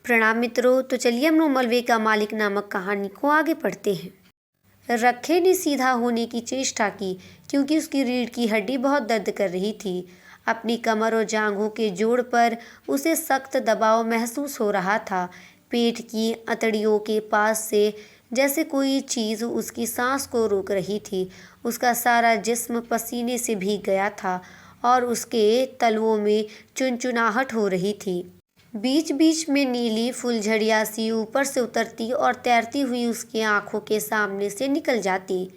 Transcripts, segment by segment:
प्रणाम मित्रों। तो चलिए हम लोग मलबे का मालिक नामक कहानी को आगे पढ़ते हैं। रखे ने सीधा होने की चेष्टा की क्योंकि उसकी रीढ़ की हड्डी बहुत दर्द कर रही थी। अपनी कमर और जांघों के जोड़ पर उसे सख्त दबाव महसूस हो रहा था। पेट की अंतड़ियों के पास से जैसे कोई चीज़ उसकी सांस को रोक रही थी। उसका सारा जिस्म पसीने से भीग गया था और उसके तलवों में चुनचुनाहट हो रही थी। बीच बीच में नीली फुलझड़ियाँ सी ऊपर से उतरती और तैरती हुई उसकी आंखों के सामने से निकल जाती।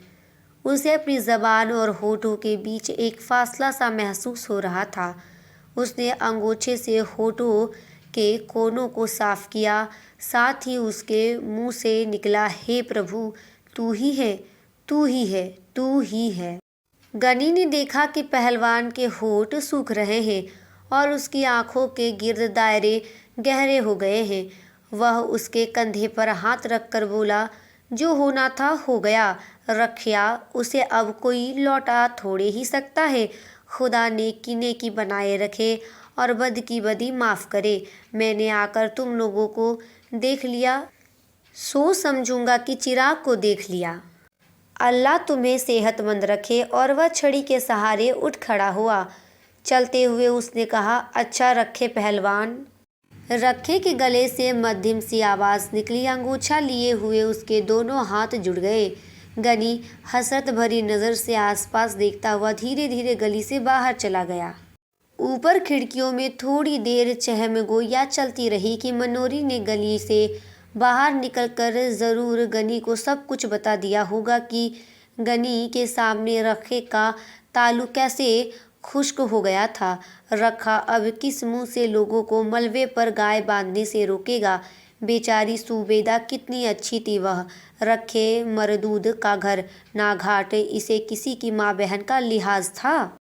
उसे अपनी जबान और होठों के बीच एक फासला सा महसूस हो रहा था। उसने अंगूठे से होठों के कोनों को साफ किया, साथ ही उसके मुंह से निकला, हे प्रभु, तू ही है, तू ही है, तू ही है। गनी ने देखा कि पहलवान के होठ सूख रहे हैं और उसकी आंखों के गिर्द दायरे गहरे हो गए हैं। वह उसके कंधे पर हाथ रखकर बोला, जो होना था हो गया रखिया, उसे अब कोई लौटा थोड़े ही सकता है। खुदा नेकी नेकी बनाए रखे और बद की बदी माफ़ करे। मैंने आकर तुम लोगों को देख लिया, सो समझूंगा कि चिराग को देख लिया। अल्लाह तुम्हें सेहतमंद रखे। और वह छड़ी के सहारे उठ खड़ा हुआ। चलते हुए उसने कहा, अच्छा रखे पहलवान। रखे के गले से मध्यम सी आवाज़ निकली। अंगूछा लिए हुए उसके दोनों हाथ जुड़ गए। गनी हसरत भरी नज़र से आसपास देखता हुआ धीरे धीरे गली से बाहर चला गया। ऊपर खिड़कियों में थोड़ी देर चहमगोइयाँ चलती रही कि मनोरी ने गली से बाहर निकलकर ज़रूर गनी को सब कुछ बता दिया होगा कि गनी के सामने रखे का ताल्लुक कैसे खुश्क हो गया था। रखा अब किस मुंह से लोगों को मलबे पर गाय बांधने से रोकेगा। बेचारी सूबेदा कितनी अच्छी थी वह। रखे मरदूद का घर ना घाट, इसे किसी की माँ बहन का लिहाज था।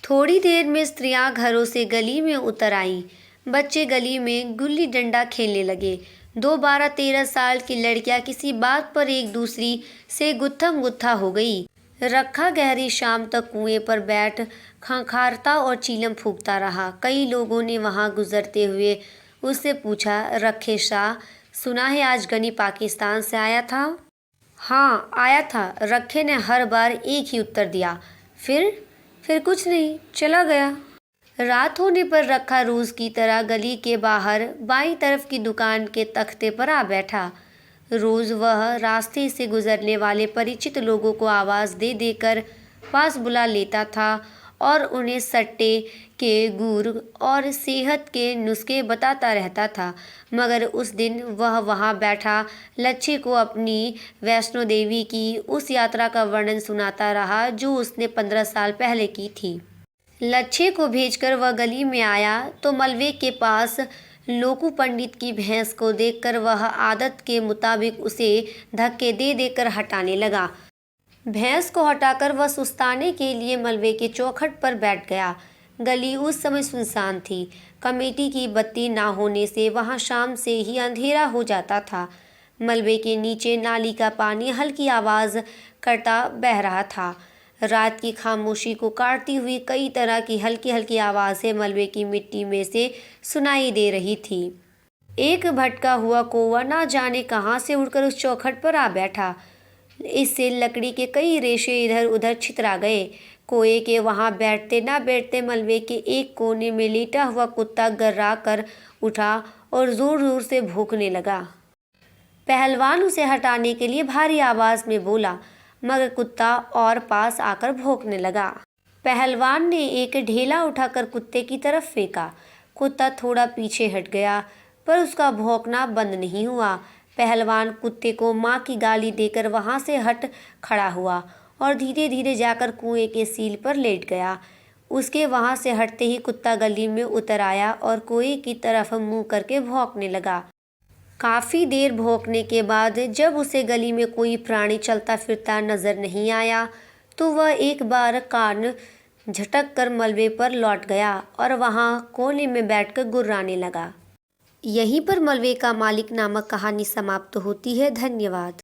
थोड़ी देर में स्त्रियां घरों से गली में उतर आईं। बच्चे गली में गुल्ली डंडा खेलने लगे। 12-13 साल की लड़कियां किसी बात पर एक दूसरी से गुत्थम गुत्था हो गई। रखा गहरी शाम तक कुएं पर बैठ खंखारता और चीलम फूंकता रहा। कई लोगों ने वहां गुजरते हुए उससे पूछा, रखे शाह, सुना है आज गनी पाकिस्तान से आया था? हाँ आया था, रखे ने हर बार एक ही उत्तर दिया। फिर कुछ नहीं, चला गया। रात होने पर रखा रोज की तरह गली के बाहर बाईं तरफ की दुकान के तख्ते पर आ बैठा। रोज वह रास्ते से गुजरने वाले परिचित लोगों को आवाज़ दे देकर पास बुला लेता था और उन्हें सट्टे के गुर और सेहत के नुस्खे बताता रहता था। मगर उस दिन वह वहाँ बैठा लच्छे को अपनी वैष्णो देवी की उस यात्रा का वर्णन सुनाता रहा जो उसने 15 साल पहले की थी। लच्छे को भेजकर वह गली में आया तो मलबे के पास लोकू पंडित की भैंस को देखकर वह आदत के मुताबिक उसे धक्के दे देकर हटाने लगा। भैंस को हटाकर वह सुस्ताने के लिए मलबे के चौखट पर बैठ गया। गली उस समय सुनसान थी। कमेटी की बत्ती ना होने से वहां शाम से ही अंधेरा हो जाता था। मलबे के नीचे नाली का पानी हल्की आवाज़ करता बह रहा था। रात की खामोशी को काटती हुई कई तरह की हल्की हल्की आवाज़ें मलबे की मिट्टी में से सुनाई दे रही थी। एक भटका हुआ कौवा ना जाने कहाँ से उड़कर उस चौखट पर आ बैठा। इससे लकड़ी के कई रेशे इधर उधर छितरा गए। कोए के वहां बैठते ना बैठते मलबे के एक कोने में लेटा हुआ कुत्ता गर्रा कर उठा और जोर जोर से भौंकने लगा। पहलवान उसे हटाने के लिए भारी आवाज में बोला, मगर कुत्ता और पास आकर भौंकने लगा। पहलवान ने एक ढेला उठाकर कुत्ते की तरफ फेंका। कुत्ता थोड़ा पीछे हट गया, पर उसका भौंकना बंद नहीं हुआ। पहलवान कुत्ते को माँ की गाली देकर वहां से हट खड़ा हुआ और धीरे धीरे जाकर कुएं के सील पर लेट गया। उसके वहां से हटते ही कुत्ता गली में उतर आया और कुएं की तरफ मुंह करके भौंकने लगा। काफ़ी देर भौंकने के बाद जब उसे गली में कोई प्राणी चलता फिरता नजर नहीं आया तो वह एक बार कान झटक कर मलबे पर लौट गया और वहां कोने में बैठकर गुर्राने लगा। यहीं पर मलबे का मालिक नामक कहानी समाप्त होती है। धन्यवाद।